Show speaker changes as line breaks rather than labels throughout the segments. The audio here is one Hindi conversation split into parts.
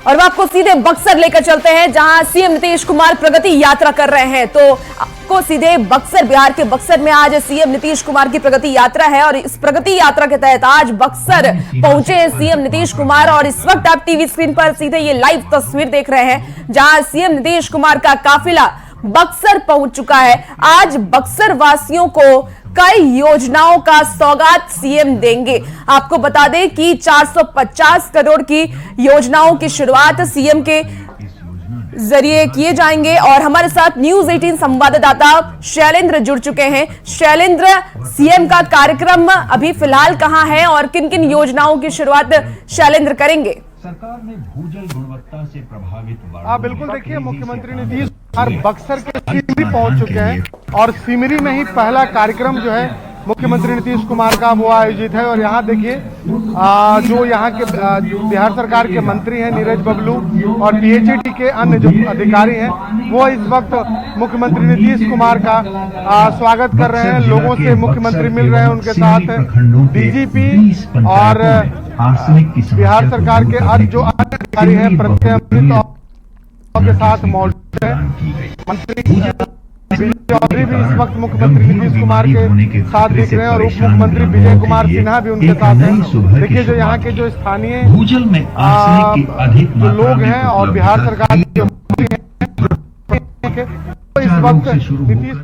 और अब आपको सीधे बक्सर लेकर चलते हैं, जहां सीएम नीतीश कुमार प्रगति यात्रा कर रहे हैं। तो आपको सीधे बक्सर, बिहार के बक्सर में आज सीएम नीतीश कुमार की प्रगति यात्रा है और इस प्रगति यात्रा के तहत आज बक्सर पहुंचे हैं सीएम नीतीश कुमार। और इस वक्त आप टीवी स्क्रीन पर सीधे ये लाइव तस्वीर देख रहे हैं, जहां सीएम नीतीश कुमार का काफिला बक्सर पहुंच चुका है। आज बक्सर वासियों को कई योजनाओं का सौगात सीएम देंगे। आपको बता दें कि 450 करोड़ की योजनाओं की शुरुआत सीएम के जरिए किए जाएंगे। और हमारे साथ न्यूज 18 संवाददाता शैलेंद्र जुड़ चुके हैं। शैलेंद्र, सीएम का कार्यक्रम अभी फिलहाल कहां है और किन किन योजनाओं की शुरुआत शैलेंद्र करेंगे?
सरकार ने भूजल गुणवत्ता से प्रभावित
बिल्कुल, देखिए मुख्यमंत्री नीतीश कुमार बक्सर के सिमरी पहुंच चुके हैं और सिमरी में ही पहला कार्यक्रम जो है मुख्यमंत्री नीतीश कुमार का वो आयोजित है। और यहाँ देखिए जो यहाँ के बिहार सरकार के मंत्री हैं नीरज बबलू और पीएचईडी के अन्य जो अधिकारी हैं वो इस वक्त मुख्यमंत्री नीतीश कुमार का स्वागत कर रहे हैं। लोगों से मुख्यमंत्री मिल रहे हैं, उनके साथ डीजीपी और बिहार सरकार के अन्य जो अधिकारी हैं प्रत्येक के साथ मौजूद है। मंत्री चौधरी भी इस वक्त मुख्यमंत्री नीतीश कुमार के साथ दिख रहे हैं और उप मुख्यमंत्री विजय कुमार सिन्हा भी उनके साथ हैं। देखिए जो यहाँ के जो स्थानीय
भूजल में
जो लोग हैं और बिहार सरकार के इस वक्त नीतीश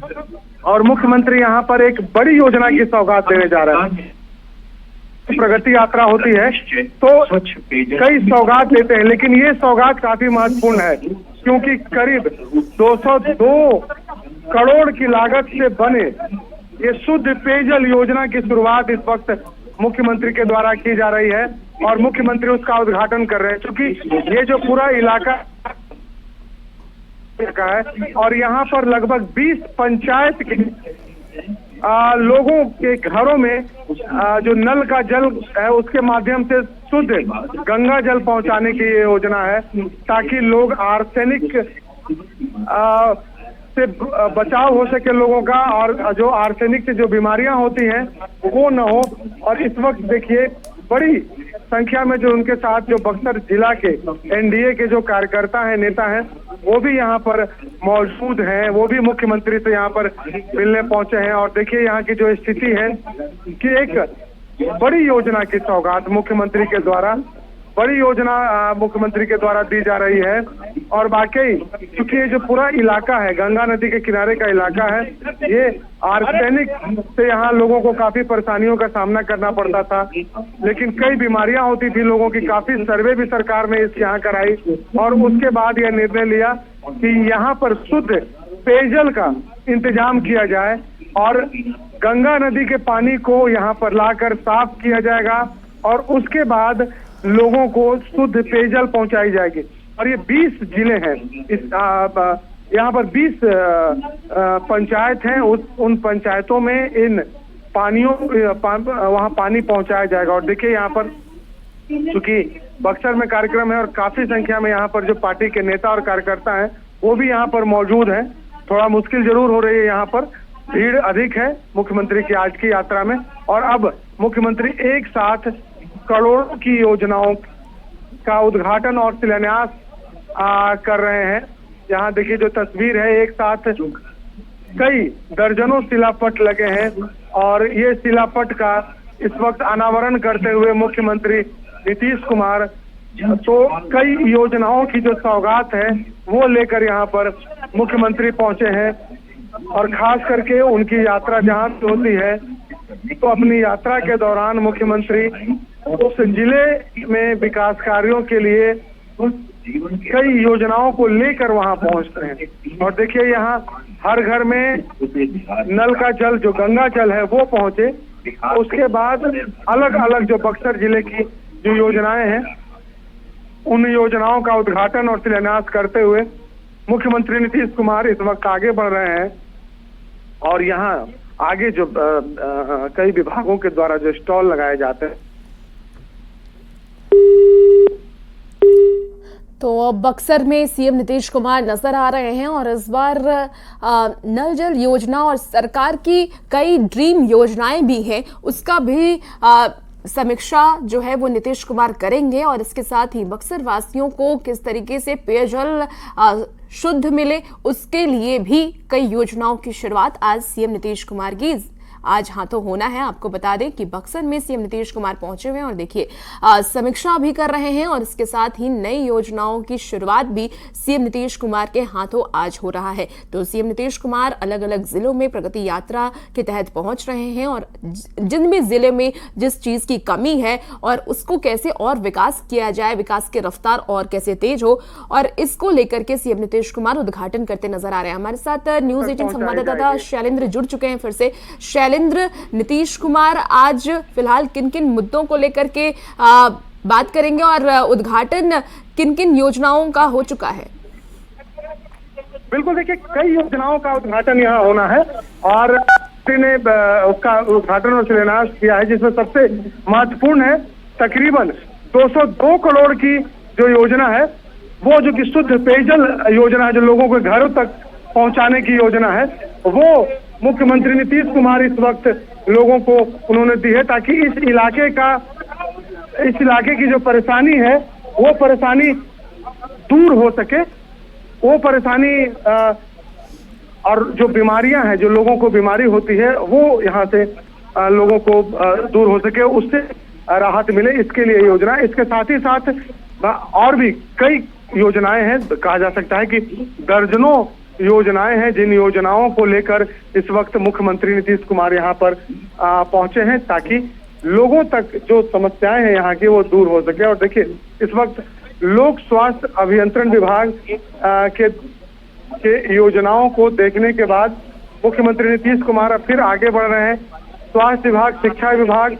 और मुख्यमंत्री यहाँ पर एक बड़ी योजना की सौगात देने जा रहे हैं। प्रगति यात्रा होती है तो कई सौगात लेते हैं, लेकिन ये सौगात काफी महत्वपूर्ण है क्योंकि करीब 202 करोड़ की लागत से बने ये शुद्ध पेयजल योजना की शुरुआत इस वक्त मुख्यमंत्री के द्वारा की जा रही है और मुख्यमंत्री उसका उद्घाटन कर रहे हैं। क्योंकि ये जो पूरा इलाका का है और यहाँ पर लगभग 20 पंचायत के लोगों के घरों में जो नल का जल है उसके माध्यम से शुद्ध गंगा जल पहुंचाने की ये योजना है, ताकि लोग आर्सेनिक से बचाव हो सके लोगों का और जो आर्सेनिक से जो बीमारियां होती हैं वो न हो। और इस वक्त देखिए बड़ी संख्या में जो उनके साथ जो बक्सर जिला के एनडीए के जो कार्यकर्ता हैं, नेता हैं, वो भी यहाँ पर मौजूद हैं। वो भी मुख्यमंत्री से यहाँ पर मिलने पहुंचे हैं। और देखिए यहाँ की जो स्थिति है कि एक बड़ी योजना की सौगात मुख्यमंत्री के द्वारा मुख्यमंत्री के द्वारा दी जा रही है। और वाकई क्योंकि ये जो पूरा इलाका है गंगा नदी के किनारे का इलाका है, ये आर्सेनिक से यहाँ लोगों को काफी परेशानियों का सामना करना पड़ता था, लेकिन कई बीमारियां होती थी लोगों की। काफी सर्वे भी सरकार ने इस यहाँ कराई और उसके बाद यह निर्णय लिया कि यहाँ पर शुद्ध पेयजल का इंतजाम किया जाए और गंगा नदी के पानी को यहाँ पर लाकर साफ किया जाएगा और उसके बाद लोगों को शुद्ध पेयजल पहुंचाई जाएगी। और ये 20 जिले हैं, इस यहाँ पर 20 पंचायत हैं, उन पंचायतों में इन वहाँ पानी पहुंचाया जाएगा। और देखिए यहाँ पर चूंकि बक्सर में कार्यक्रम है और काफी संख्या में यहाँ पर जो पार्टी के नेता और कार्यकर्ता हैं वो भी यहाँ पर मौजूद हैं। थोड़ा मुश्किल जरूर हो रही है, यहाँ पर भीड़ अधिक है मुख्यमंत्री की आज की यात्रा में। और अब मुख्यमंत्री एक साथ करोड़ों की योजनाओं का उद्घाटन और शिलान्यास कर रहे हैं। यहाँ देखिए जो तस्वीर है, एक साथ कई दर्जनों शिलापट लगे हैं और ये शिलापट का इस वक्त अनावरण करते हुए मुख्यमंत्री नीतीश कुमार तो कई योजनाओं की जो सौगात है वो लेकर यहाँ पर मुख्यमंत्री पहुंचे हैं। और खास करके उनकी यात्रा जहाँ से होती है तो अपनी यात्रा के दौरान मुख्यमंत्री उस जिले में विकास कार्यों के लिए कई योजनाओं को लेकर वहां पहुंचते हैं। और देखिए यहाँ हर घर में नल का जल जो गंगा जल है वो पहुंचे। उसके बाद अलग अलग जो बक्सर जिले की जो योजनाएं हैं उन योजनाओं का उद्घाटन और शिलान्यास करते हुए मुख्यमंत्री नीतीश कुमार इस वक्त आगे बढ़ रहे हैं। और यहाँ आगे जो कई विभागों के द्वारा जो स्टॉल लगाए जाते हैं।
तो बक्सर में सीएम नीतीश कुमार नजर आ रहे हैं और इस बार नल जल योजना और सरकार की कई ड्रीम योजनाएं भी हैं, उसका भी समीक्षा जो है वो नीतीश कुमार करेंगे और इसके साथ ही बक्सर वासियों को किस तरीके से पेयजल शुद्ध मिले उसके लिए भी कई योजनाओं की शुरुआत आज सीएम नीतीश कुमार की आज हाथों होना है। आपको बता दें कि बक्सर में सीएम नीतीश कुमार पहुंचे हुए हैं और देखिए समीक्षा भी कर रहे हैं और इसके साथ ही नई योजनाओं की शुरुआत भी सीएम नीतीश कुमार के हाथों आज हो रहा है। तो सीएम नीतीश कुमार अलग अलग जिलों में प्रगति यात्रा के तहत पहुंच रहे हैं और जिन भी जिले में जिस चीज की कमी है और उसको कैसे और विकास किया जाए, विकास की रफ्तार और कैसे तेज हो, और इसको लेकर के सीएम नीतीश कुमार उद्घाटन करते नजर आ रहे हैं। हमारे साथ न्यूज 18 संवाददाता शैलेंद्र जुड़ चुके हैं फिर से। शैलेंद्र, नीतीश कुमार आज फिलहाल किन किन मुद्दों को लेकर के बात करेंगे और उद्घाटन किन किन योजनाओं का हो चुका है?
बिल्कुल, देखिए कई योजनाओं का उद्घाटन यहाँ होना है और ने उसका उद्घाटन और शिलान्यास किया है, जिसमें सबसे महत्वपूर्ण है तकरीबन 202 करोड़ की जो योजना है वो जो कि शुद्ध पेयजल योजना है, जो लोगों के घरों तक पहुंचाने की योजना है, वो मुख्यमंत्री नीतीश कुमार इस वक्त लोगों को उन्होंने दी है, ताकि इस इलाके की जो परेशानी है वो परेशानी दूर हो सके। वो परेशानी और जो बीमारियां हैं, जो लोगों को बीमारी होती है, वो यहाँ से लोगों को दूर हो सके, उससे राहत मिले, इसके लिए योजना। इसके साथ ही साथ और भी कई योजनाएं हैं। कहा जा सकता है कि दर्जनों योजनाएं हैं, जिन योजनाओं को लेकर इस वक्त मुख्यमंत्री नीतीश कुमार यहाँ पर पहुंचे हैं, ताकि लोगों तक जो समस्याएं हैं यहाँ की वो दूर हो सके। और देखिए इस वक्त लोक स्वास्थ्य अभियंत्रण विभाग के योजनाओं को देखने के बाद मुख्यमंत्री नीतीश कुमार अब फिर आगे बढ़ रहे हैं। स्वास्थ्य विभाग, शिक्षा विभाग,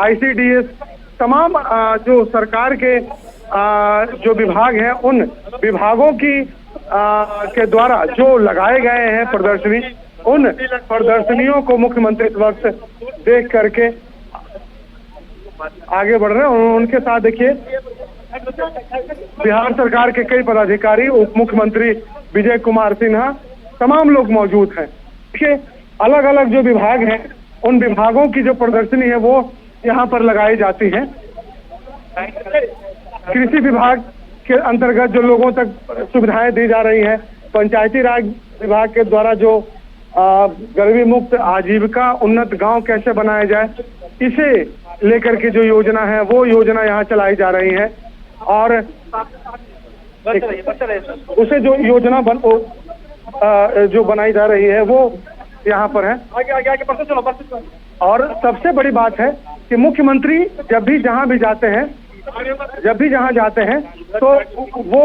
ICDS, तमाम जो सरकार के जो विभाग हैं, उन विभागों की के द्वारा जो लगाए गए हैं प्रदर्शनी, उन प्रदर्शनियों को मुख्यमंत्री इस वक्त देख करके आगे बढ़ रहे हैं। उनके साथ देखिए बिहार सरकार के कई पदाधिकारी, उप मुख्यमंत्री विजय कुमार सिन्हा, तमाम लोग मौजूद हैं। देखिए अलग अलग जो विभाग हैं, उन विभागों की जो प्रदर्शनी है वो यहाँ पर लगाई जाती है। कृषि विभाग के अंतर्गत जो लोगों तक सुविधाएं दी जा रही हैं, पंचायती राज विभाग के द्वारा जो गरीबी मुक्त आजीविका उन्नत गांव कैसे बनाया जाए, इसे लेकर के जो योजना है वो योजना यहाँ चलाई जा रही है। और उसे जो योजना जो बनाई जा रही है वो यहाँ पर है। और सबसे बड़ी बात है कि मुख्यमंत्री जब भी जहाँ भी जाते हैं तो वो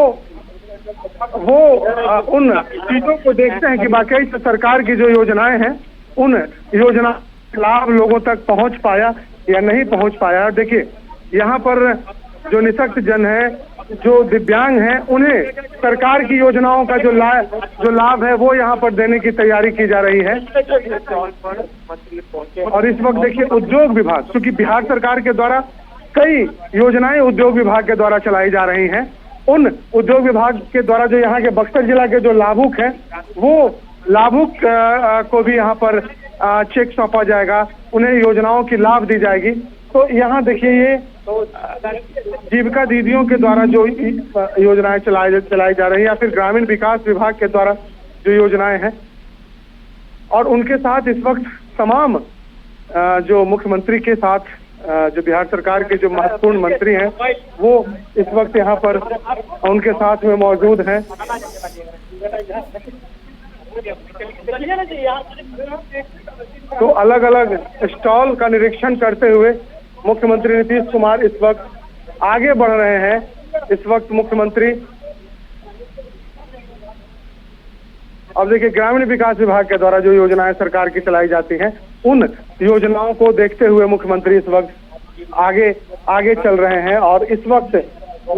उन चीजों को देखते हैं कि बाकी सरकार की जो योजनाएं हैं, उन योजना लाभ लोगों तक पहुंच पाया या नहीं पहुंच पाया। देखिए यहाँ पर जो निःशक्त जन है, जो दिव्यांग हैं, उन्हें सरकार की योजनाओं का जो लाभ है वो यहाँ पर देने की तैयारी की जा रही है। और इस वक्त देखिए उद्योग विभाग, क्योंकि बिहार सरकार के द्वारा कई योजनाएं उद्योग विभाग के द्वारा चलाई जा रही हैं, उन उद्योग विभाग के द्वारा जो यहाँ के बक्सर जिला के जो लाभुक हैं, वो लाभुक को भी यहाँ पर चेक सौंपा जाएगा, उन्हें योजनाओं की लाभ दी जाएगी। तो यहाँ देखिए ये जीविका दीदियों के द्वारा जो योजनाएं चलाई जा रही है, या फिर ग्रामीण विकास विभाग के द्वारा जो योजनाएं हैं, और उनके साथ इस वक्त तमाम जो मुख्यमंत्री के साथ जो बिहार सरकार के जो महत्वपूर्ण मंत्री हैं वो इस वक्त यहाँ पर उनके साथ में मौजूद हैं। तो अलग अलग स्टॉल का निरीक्षण करते हुए मुख्यमंत्री नीतीश कुमार इस वक्त आगे बढ़ रहे हैं। इस वक्त मुख्यमंत्री अब देखिए ग्रामीण विकास विभाग के द्वारा जो योजनाएं सरकार की चलाई जाती हैं, उन योजनाओं को देखते हुए मुख्यमंत्री इस वक्त आगे चल रहे हैं। और इस वक्त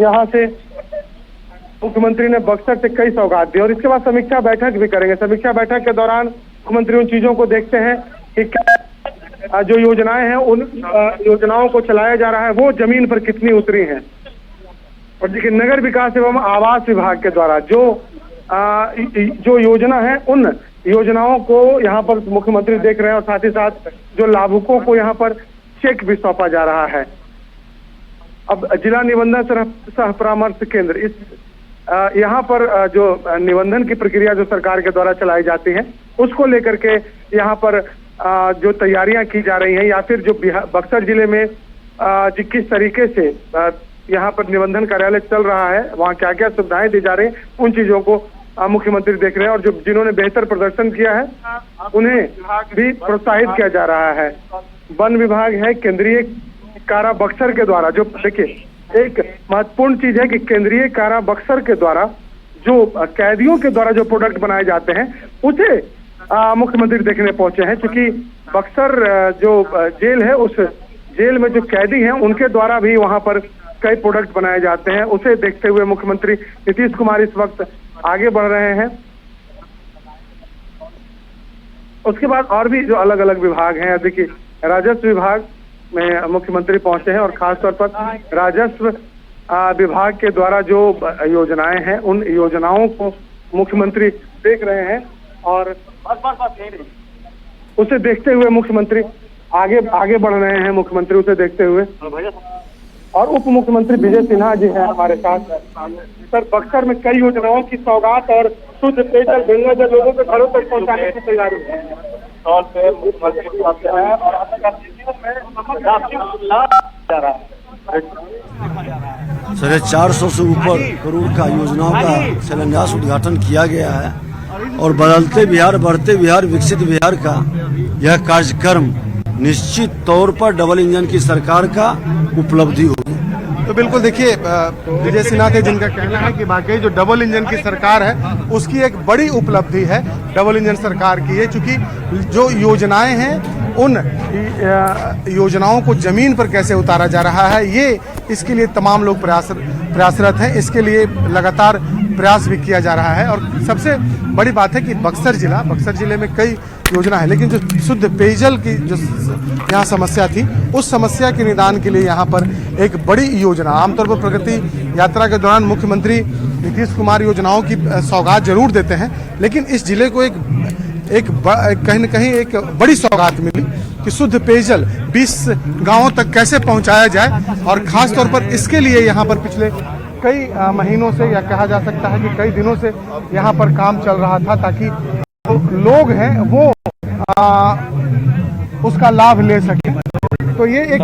यहाँ से मुख्यमंत्री ने बक्सर से कई सौगात दी और इसके बाद समीक्षा बैठक भी करेंगे। समीक्षा बैठक के दौरान मुख्यमंत्री उन चीजों को देखते हैं कि जो योजनाएं हैं, उन योजनाओं को चलाया जा रहा है वो जमीन पर कितनी उतरी हैं। और देखिए नगर विकास एवं आवास विभाग के द्वारा जो योजना है, उन योजनाओं को यहाँ पर मुख्यमंत्री देख रहे हैं और साथ ही साथ जो लाभुकों को यहाँ पर चेक भी सौंपा जा रहा है। अब जिला निबंधन सह परामर्श केंद्र, इस यहाँ पर जो निबंधन की प्रक्रिया जो सरकार के द्वारा चलाई जाती है उसको लेकर के यहाँ पर जो तैयारियां की जा रही हैं, या फिर जो बक्सर जिले में किस तरीके से यहाँ पर निबंधन कार्यालय चल रहा है, वहाँ क्या क्या सुविधाएं दी जा रही हैं, उन चीजों को मुख्यमंत्री देख रहे हैं। और जो जिन्होंने बेहतर प्रदर्शन किया है उन्हें भी प्रोत्साहित किया जा रहा है। वन विभाग है, केंद्रीय कारा बक्सर के द्वारा, जो देखिए एक महत्वपूर्ण चीज है कि केंद्रीय कारा बक्सर के द्वारा जो कैदियों के द्वारा जो प्रोडक्ट बनाए जाते हैं उसे मुख्यमंत्री देखने पहुंचे हैं, क्योंकि बक्सर जो जेल है उस जेल में जो कैदी हैं उनके द्वारा भी वहां पर कई प्रोडक्ट बनाए जाते हैं। उसे देखते हुए मुख्यमंत्री नीतीश कुमार इस वक्त आगे बढ़ रहे हैं। उसके बाद और भी जो अलग अलग विभाग हैं, देखिए राजस्व विभाग में मुख्यमंत्री पहुंचे हैं और खासतौर पर राजस्व विभाग के द्वारा जो योजनाएं हैं उन योजनाओं को मुख्यमंत्री देख रहे हैं और उसे देखते हुए मुख्यमंत्री आगे बढ़ रहे हैं। मुख्यमंत्री उसे देखते हुए और उप मुख्यमंत्री विजय सिन्हा जी हैं हमारे साथ। सर, बक्सर में कई योजनाओं की सौगात और शुद्ध पेयजल गंगा जल लोगों के घरों तक पहुंचाने की तैयारी है।
साढ़े 400 से ऊपर करोड़ का योजनाओं का शिलान्यास उद्घाटन किया गया है और बदलते बिहार, बढ़ते बिहार, विकसित बिहार का यह कार्यक्रम निश्चित तौर पर डबल इंजन की सरकार का उपलब्धि होगी।
तो बिल्कुल देखिए, विजय सिन्हा थे जिनका कहना है कि वाकई जो डबल इंजन की सरकार है उसकी एक बड़ी उपलब्धि है डबल इंजन सरकार की है, क्योंकि जो योजनाएं हैं उन योजनाओं को जमीन पर कैसे उतारा जा रहा है, ये इसके लिए तमाम लोग प्रयासरत हैं। इसके लिए लगातार प्रयास भी किया जा रहा है। और सबसे बड़ी बात है कि बक्सर जिले में कई योजना है, लेकिन जो शुद्ध पेयजल की जो यहाँ समस्या थी उस समस्या के निदान के लिए यहाँ पर एक बड़ी योजना, आमतौर पर प्रगति यात्रा के दौरान मुख्यमंत्री नीतीश कुमार योजनाओं की सौगात जरूर देते हैं, लेकिन इस जिले को कहीं न कहीं एक बड़ी सौगात मिली कि शुद्ध पेयजल 20 गांवों तक कैसे पहुंचाया जाए। और खास तौर पर इसके लिए यहाँ पर पिछले कई महीनों से, या कहा जा सकता है कि कई दिनों से यहाँ पर काम चल रहा था, ताकि लोग हैं वो उसका लाभ ले सके। तो ये एक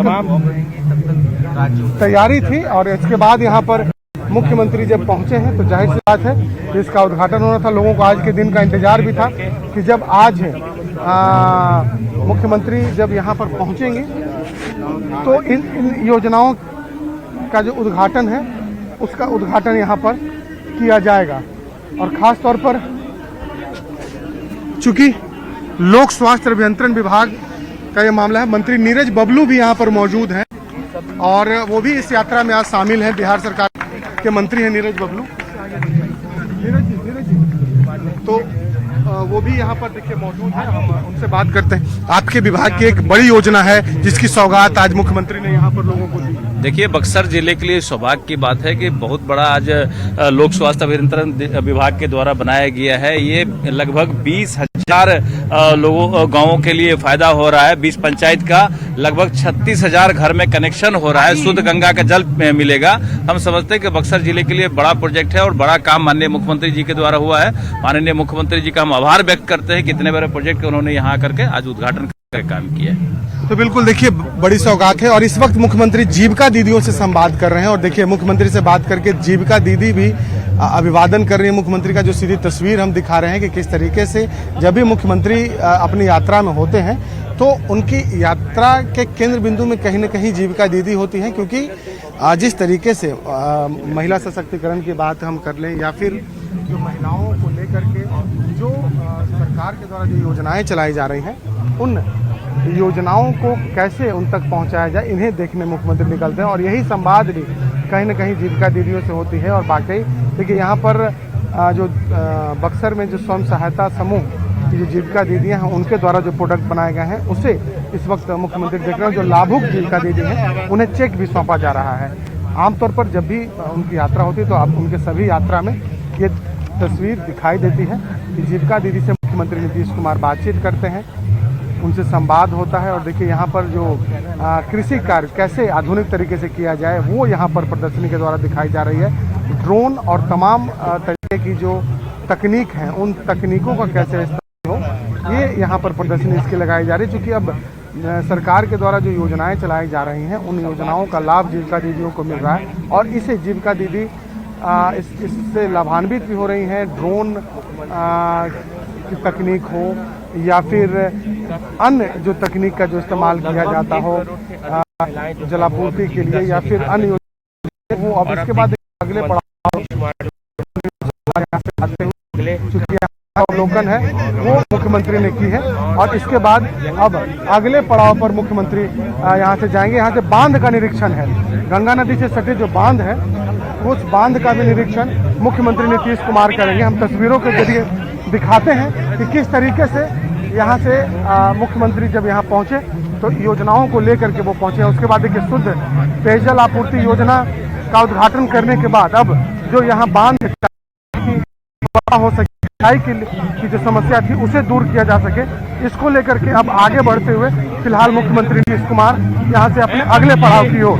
तैयारी थी और इसके बाद यहाँ पर मुख्यमंत्री जब पहुंचे हैं तो जाहिर सी बात है कि इसका उद्घाटन होना था। लोगों को आज के दिन का इंतजार भी था कि जब आज मुख्यमंत्री जब यहाँ पर पहुंचेंगे तो इन योजनाओं का जो उद्घाटन है उसका उद्घाटन यहाँ पर किया जाएगा। और खास तौर पर चूंकि लोक स्वास्थ्य अभियंत्रण विभाग का ये मामला है, मंत्री नीरज बबलू भी यहाँ पर मौजूद हैं और वो भी इस यात्रा में आज शामिल हैं। बिहार सरकार के मंत्री हैं नीरज बबलू। नीरज जी तो वो भी यहाँ पर देखिए मौजूद है, हम उनसे बात करते हैं। आपके विभाग की एक बड़ी योजना है जिसकी सौगात आज मुख्यमंत्री ने यहाँ पर लोगों को दी।
देखिए, बक्सर जिले के लिए सौभाग्य की बात है कि बहुत बड़ा आज लोक स्वास्थ्य अभियंत्रण विभाग के द्वारा बनाया गया है। ये लगभग 20,000 लोगों गांवों के लिए फायदा हो रहा है। 20 पंचायत का लगभग 36,000 घर में कनेक्शन हो रहा है, शुद्ध गंगा का जल मिलेगा। हम समझते हैं कि बक्सर जिले के लिए बड़ा प्रोजेक्ट है और बड़ा काम माननीय मुख्यमंत्री जी के द्वारा हुआ है। माननीय मुख्यमंत्री जी का हम आभार व्यक्त करते हैं कि इतने बड़े प्रोजेक्ट उन्होंने यहाँ करके आज उद्घाटन करके काम किया है।
तो बिल्कुल देखिए, बड़ी सौगात है। और इस वक्त मुख्यमंत्री जीविका दीदियों से संवाद कर रहे हैं और देखिए मुख्यमंत्री से बात करके जीविका दीदी भी अभिवादन कर रही है मुख्यमंत्री का। जो सीधी तस्वीर हम दिखा रहे हैं कि किस तरीके से जब भी मुख्यमंत्री अपनी यात्रा में होते हैं तो उनकी यात्रा के केंद्र बिंदु में कहीं न कहीं जीविका दीदी होती हैं, क्योंकि जिस तरीके से महिला सशक्तिकरण की बात हम कर लें या फिर जो महिलाओं को लेकर के जो सरकार के द्वारा जो योजनाएं चलाई जा रही हैं उन योजनाओं को कैसे उन तक पहुंचाया जाए, इन्हें देखने मुख्यमंत्री निकलते हैं। और यही संवाद भी कहीं न कहीं जीविका दीदियों से होती है। और बाकी देखिए यहाँ पर जो बक्सर में जो स्वयं सहायता समूह की जो जीविका दीदियाँ हैं उनके द्वारा जो प्रोडक्ट बनाए गए हैं उसे इस वक्त मुख्यमंत्री देख रहे हैं। जो लाभुक जीविका दीदी हैं उन्हें चेक भी सौंपा जा रहा है। आमतौर पर जब भी उनकी यात्रा होती है तो आप उनके सभी यात्रा में ये तस्वीर दिखाई देती है कि जीविका दीदी से मुख्यमंत्री नीतीश कुमार बातचीत करते हैं, उनसे संवाद होता है। और देखिए यहाँ पर जो कृषि कार्य कैसे आधुनिक तरीके से किया जाए वो यहाँ पर प्रदर्शनी के द्वारा दिखाई जा रही है। ड्रोन और तमाम तरीके की जो तकनीक हैं उन तकनीकों का कैसे इस्तेमाल हो, ये यहाँ पर प्रदर्शनी इसकी लगाई जा रही है। चूँकि अब सरकार के द्वारा जो योजनाएं चलाई जा रही हैं उन योजनाओं का लाभ जीविका दीदियों को मिल रहा है और इसे जीविका दीदी इससे लाभान्वित भी हो रही हैं। ड्रोन की तकनीक हो या फिर अन्य जो तकनीक का जो इस्तेमाल किया जाता हो जलापूर्ति के लिए या फिर अन्य योजना हो। अब इसके बाद अगले पड़ाव चूँकि अवलोकन है वो मुख्यमंत्री ने की है और इसके बाद अब अगले पड़ाव पर मुख्यमंत्री यहाँ से जाएंगे। यहाँ से बांध का निरीक्षण है, गंगा नदी से सटे जो बांध है उस बांध का भी निरीक्षण मुख्यमंत्री नीतीश कुमार करेंगे। हम तस्वीरों के जरिए दिखाते हैं कि किस तरीके से यहाँ से मुख्यमंत्री जब यहाँ पहुँचे तो योजनाओं को लेकर के वो पहुँचे। उसके बाद देखिए शुद्ध पेयजल आपूर्ति योजना का उद्घाटन करने के बाद अब जो यहाँ बांध हो सके की जो समस्या थी उसे दूर किया जा सके, इसको लेकर के अब आगे बढ़ते हुए फिलहाल मुख्यमंत्री नीतीश कुमार यहाँ से अपने अगले पड़ाव की ओर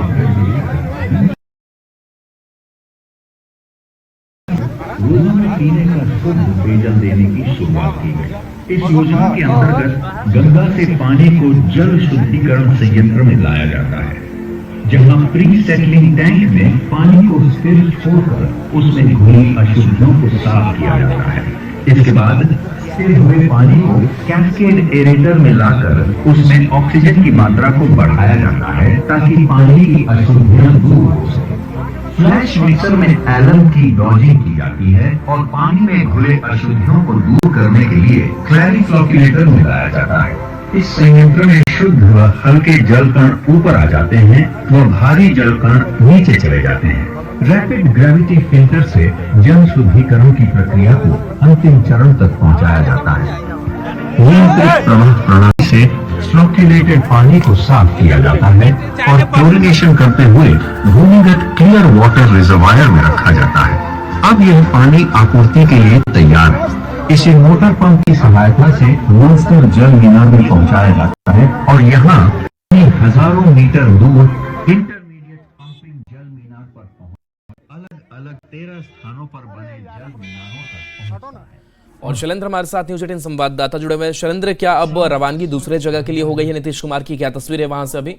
रोजाना पीने का शुद्ध पेयजल देने की शुरुआत की गई। इस योजना के अंतर्गत गंगा से पानी को जल शुद्धिकरण संयंत्र में लाया जाता है, जहां प्री सेटलिंग टैंक में पानी को स्थिर छोड़कर उसमें घुली अशुद्धियों को साफ किया जाता है। इसके बाद स्थिर हुए पानी को कैस्केड एरेटर में लाकर उसमें ऑक्सीजन की मात्रा को बढ़ाया जाता है ताकि पानी की अशुद्धियां दूर हो सके। फ्लैश मिक्सर में एलम की डॉजिंग की जाती है और पानी में घुले अशुद्धियों को दूर करने के लिए क्लैरिफ्लॉक्यूलेटर मिलाया जाता है। इस संयंत्र में शुद्ध व हल्के जल कण ऊपर आ जाते हैं व भारी जल कण नीचे चले जाते हैं। रैपिड ग्रेविटी फिल्टर से जल शुद्धिकरण की प्रक्रिया को अंतिम चरण तक पहुंचाया जाता है। नियंत्रित प्रवाह प्रणाली से फ्लॉक्यूलेटेड पानी को साफ किया जाता है और क्लोरिनेशन करते हुए भूमिगत क्लियर वाटर रिजर्वायर में रखा जाता है। अब यह पानी आपूर्ति के लिए तैयार है। इसे मोटर पंप की सहायता से मूलस्तर जल मीनार में पहुंचाया जाता है और यहाँ हजारों मीटर दूर इंटरमीडिएट पंपिंग जल मीनार पर पहुंच अलग अलग 13 स्थानों पर बने जल मीनारों तक पहुंचता है।
और शैलेंद्र हमारे साथ न्यूज 18 संवाददाता जुड़े हुए हैं। शैलेंद्र, क्या अब रवानगी दूसरे जगह के लिए हो गई है नीतीश कुमार की? क्या तस्वीर है वहां से अभी?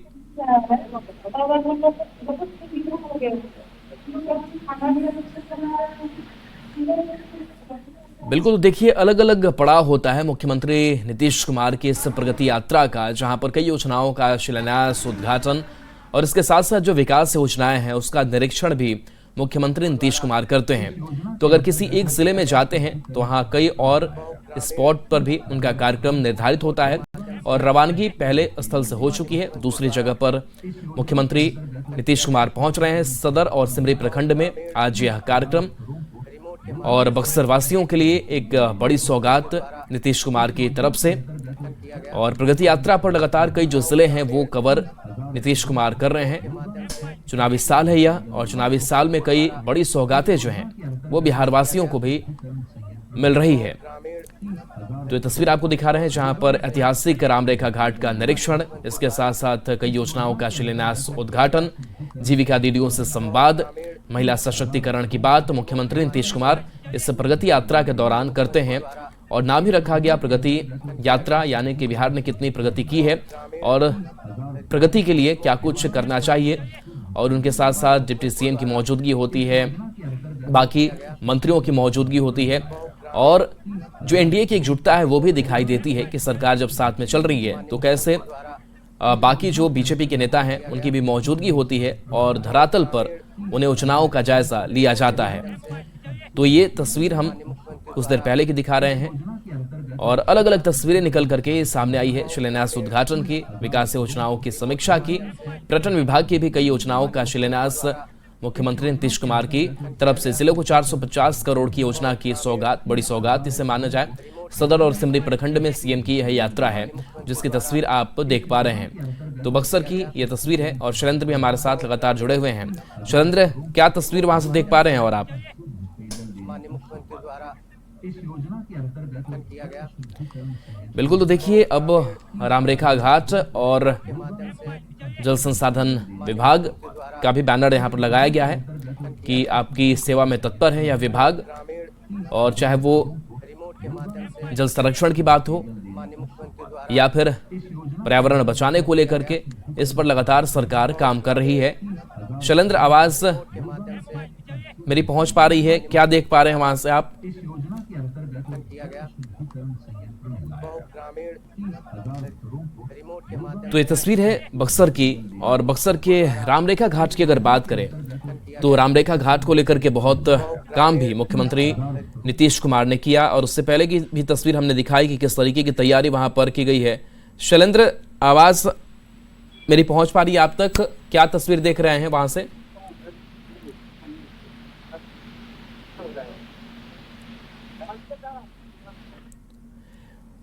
बिल्कुल, देखिए अलग अलग पड़ाव होता है मुख्यमंत्री नीतीश कुमार की इस प्रगति यात्रा का, जहां पर कई योजनाओं का शिलान्यास, उद्घाटन और इसके साथ साथ जो विकास योजनाएं हैं उसका निरीक्षण भी मुख्यमंत्री नीतीश कुमार करते हैं। तो अगर किसी एक जिले में जाते हैं तो वहां कई और स्पॉट पर भी उनका कार्यक्रम निर्धारित होता है और रवानगी पहले स्थल से हो चुकी है। दूसरी जगह पर मुख्यमंत्री नीतीश कुमार पहुंच रहे हैं। सदर और सिमरी प्रखंड में आज यह कार्यक्रम और बक्सर वासियों के लिए एक बड़ी सौगात नीतीश कुमार की तरफ से। और प्रगति यात्रा पर लगातार कई जो जिले हैं वो कवर नीतीश कुमार कर रहे हैं। चुनावी साल है यह और चुनावी साल में कई बड़ी सौगातें जो हैं वो बिहार वासियों को भी मिल रही है। तो ये तस्वीर आपको दिखा रहे हैं जहां पर ऐतिहासिक रामरेखा घाट का निरीक्षण, इसके साथ साथ कई योजनाओं का शिलान्यास, उद्घाटन, जीविका दीदियों से संवाद, महिला सशक्तिकरण की बात मुख्यमंत्री नीतीश कुमार इस प्रगति यात्रा के दौरान करते हैं। और नाम ही रखा गया प्रगति यात्रा, यानी कि बिहार ने कितनी प्रगति की है और प्रगति के लिए क्या कुछ करना चाहिए। और उनके साथ साथ डिप्टी सीएम की मौजूदगी होती है, बाकी मंत्रियों की मौजूदगी होती है और जो एनडीए की एकजुटता है वो भी दिखाई देती है कि सरकार जब साथ में चल रही है तो कैसे बाकी जो बीजेपी के नेता हैं उनकी भी मौजूदगी होती है और धरातल पर उन्हें योजनाओं का जायजा लिया जाता है। तो ये तस्वीर हम कुछ देर पहले की दिखा रहे हैं और अलग अलग तस्वीरें निकल करके सामने आई है। शिलान्यास, उद्घाटन की, विकास योजनाओं की समीक्षा की, पर्यटन विभाग की भी कई योजनाओं का शिलान्यास मुख्यमंत्री नीतीश कुमार की तरफ से। जिले को 450 करोड़ की योजना की सौगात, बड़ी सौगात इसे माना जाए। सदर और सिमरी प्रखंड में सीएम की यह यात्रा है जिसकी तस्वीर आप देख पा रहे हैं। तो बक्सर की यह तस्वीर है और शैलेंद्र भी हमारे साथ लगातार जुड़े हुए हैं। शैलेंद्र, क्या तस्वीर वहां से देख पा रहे हैं और आप?
इस योजना के अंतर्गत
किया गया।
बिल्कुल, तो देखिए अब रामरेखा घाट और जल संसाधन विभाग का भी बैनर यहाँ पर लगाया गया है कि आपकी सेवा में तत्पर है यह विभाग, और चाहे वो जल संरक्षण की बात हो या फिर पर्यावरण बचाने को लेकर के, इस पर लगातार सरकार काम कर रही है। शैलेंद्र, आवाज मेरी पहुंच पा रही है? क्या देख पा रहे हैं वहां से आप?
किया गया।
तो ये तस्वीर है बक्सर की, और बक्सर के रामरेखा घाट की अगर बात करें तो रामरेखा घाट को लेकर के बहुत काम भी मुख्यमंत्री नीतीश कुमार ने किया, और उससे पहले की भी तस्वीर हमने दिखाई कि किस तरीके की तैयारी वहां पर की गई है। शैलेंद्र, आवाज मेरी पहुंच पा रही है आप तक? क्या तस्वीर देख रहे हैं वहां से?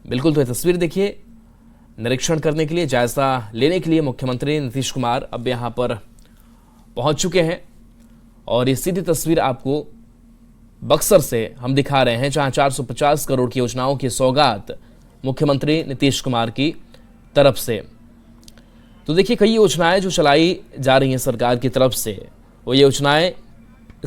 बिल्कुल, तो ये तस्वीर देखिए, निरीक्षण करने के लिए, जायजा लेने के लिए मुख्यमंत्री नीतीश कुमार अब यहां पर पहुंच चुके हैं, और ये सीधी तस्वीर आपको बक्सर से हम दिखा रहे हैं, जहां 450 करोड़ की योजनाओं की सौगात मुख्यमंत्री नीतीश कुमार की तरफ से। तो देखिए, कई योजनाएं जो चलाई जा रही हैं सरकार की तरफ से, वो योजनाएं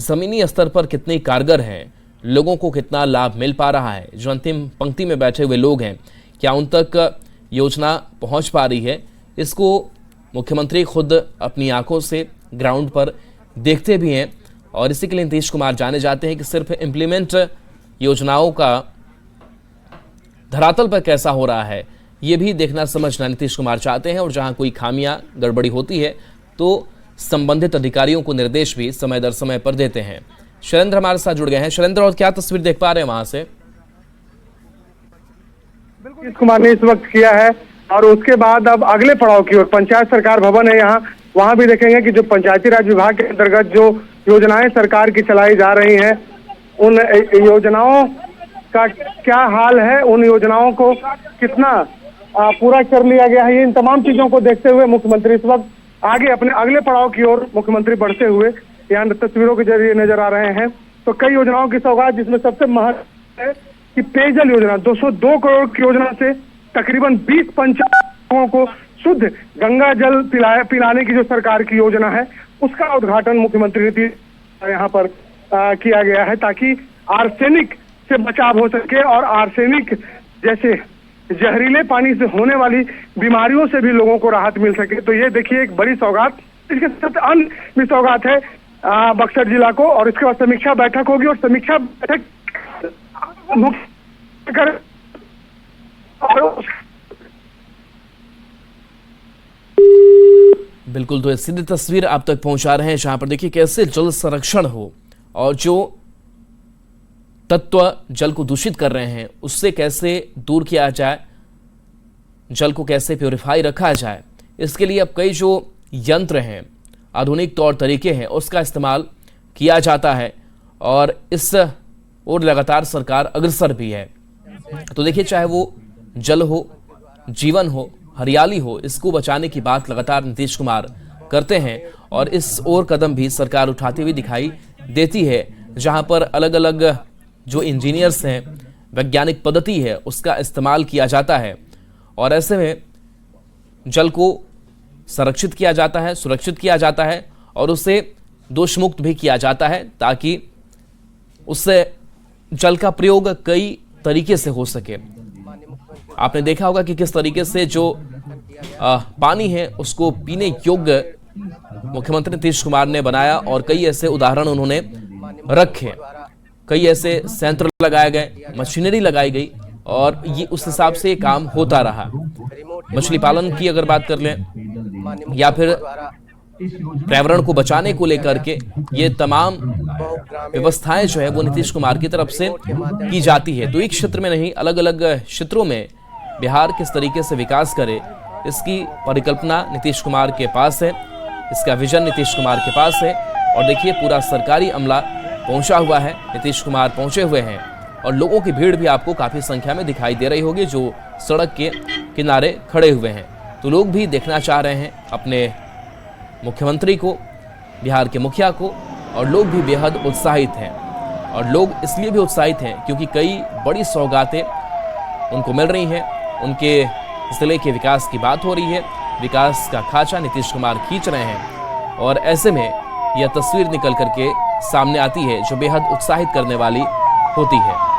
जमीनी स्तर पर कितनी कारगर हैं, लोगों को कितना लाभ मिल पा रहा है, जो अंतिम पंक्ति में बैठे हुए लोग हैं क्या उन तक योजना पहुंच पा रही है, इसको मुख्यमंत्री खुद अपनी आंखों से ग्राउंड पर देखते भी हैं, और इसी के लिए नीतीश कुमार जाने जाते हैं कि सिर्फ इम्प्लीमेंट योजनाओं का धरातल पर कैसा हो रहा है ये भी देखना समझना नीतीश कुमार चाहते हैं, और जहां कोई खामियां गड़बड़ी होती है तो संबंधित अधिकारियों को निर्देश भी समय दर समय पर देते हैं। शैलेंद्र हमारे साथ जुड़ गए हैं। शैलेंद्र, और क्या तस्वीर देख पा रहे हैं वहां से?
नीतीश कुमार ने इस वक्त किया है, और उसके बाद अब अगले पड़ाव की ओर पंचायत सरकार भवन है यहाँ, वहाँ भी देखेंगे कि जो पंचायती राज विभाग के अंतर्गत जो योजनाएं सरकार की चलाई जा रही हैं, उन योजनाओं का क्या हाल है, उन योजनाओं को कितना पूरा कर लिया गया है, इन तमाम चीजों को देखते हुए मुख्यमंत्री इस वक्त आगे अपने अगले पड़ाव की ओर मुख्यमंत्री बढ़ते हुए यहाँ तस्वीरों के जरिए नजर आ रहे हैं। तो कई योजनाओं की सौगात, जिसमें सबसे महत्व है कि पेयजल योजना 202 करोड़ की योजना से तकरीबन 20 पंचायतों को शुद्ध गंगा जल पिलाने की जो सरकार की योजना है, उसका उद्घाटन मुख्यमंत्री नीतीश यहाँ पर किया गया है, ताकि आर्सेनिक से बचाव हो सके और आर्सेनिक जैसे जहरीले पानी से होने वाली बीमारियों से भी लोगों को राहत मिल सके। तो ये देखिए एक बड़ी सौगात। इसके साथ अन्य भी सौगात है बक्सर जिला को, और इसके बाद समीक्षा बैठक होगी, और समीक्षा बैठक
बिल्कुल, तो सीधी तस्वीर आप तक पहुंचा रहे हैं, जहां पर देखिए कैसे जल संरक्षण हो, और जो तत्व जल को दूषित कर रहे हैं उससे कैसे दूर किया जाए, जल को कैसे प्योरीफाई रखा जाए। इसके लिए अब कई जो यंत्र हैं, आधुनिक तौर तरीके हैं, उसका इस्तेमाल किया जाता है, और इस ओर लगातार सरकार अग्रसर भी है। तो देखिए, चाहे वो जल हो, जीवन हो, हरियाली हो, इसको बचाने की बात लगातार नीतीश कुमार करते हैं, और इस ओर कदम भी सरकार उठाती हुई दिखाई देती है, जहां पर अलग अलग जो इंजीनियर्स हैं, वैज्ञानिक पद्धति है, उसका इस्तेमाल किया जाता है, और ऐसे में जल को संरक्षित किया जाता है, सुरक्षित किया जाता है, और उसे दोषमुक्त भी किया जाता है, ताकि उससे जल का प्रयोग कई तरीके से हो सके। आपने देखा होगा कि किस तरीके से जो पानी है उसको पीने योग्य मुख्यमंत्री नीतीश कुमार ने बनाया, और कई ऐसे उदाहरण उन्होंने रखे, कई ऐसे संयंत्र लगाए गए, मशीनरी लगाई गई, और ये उस हिसाब से काम होता रहा। मछली पालन की अगर बात कर लें, या फिर पर्यावरण को बचाने को लेकर के, ये तमाम व्यवस्थाएं जो है वो नीतीश कुमार की तरफ से की जाती है। तो एक क्षेत्र में नहीं, अलग अलग क्षेत्रों में बिहार किस तरीके से विकास करे, इसकी परिकल्पना नीतीश कुमार के पास है, इसका विजन नीतीश कुमार के पास है, और देखिए पूरा सरकारी अमला पहुंचा हुआ है, नीतीश कुमार पहुंचे हुए हैं, और लोगों की भीड़ भी आपको काफी संख्या में दिखाई दे रही होगी जो सड़क के किनारे खड़े हुए हैं। तो लोग भी देखना चाह रहे हैं अपने मुख्यमंत्री को, बिहार के मुखिया को, और लोग भी बेहद उत्साहित हैं। और लोग इसलिए भी उत्साहित हैं क्योंकि कई बड़ी सौगातें उनको मिल रही हैं। उनके जिले के विकास की बात हो रही है, विकास का खाचा नीतीश कुमार खींच रहे हैं और ऐसे में यह तस्वीर निकल करके सामने आती है जो बेहद उत्साहित करने वाली होती है।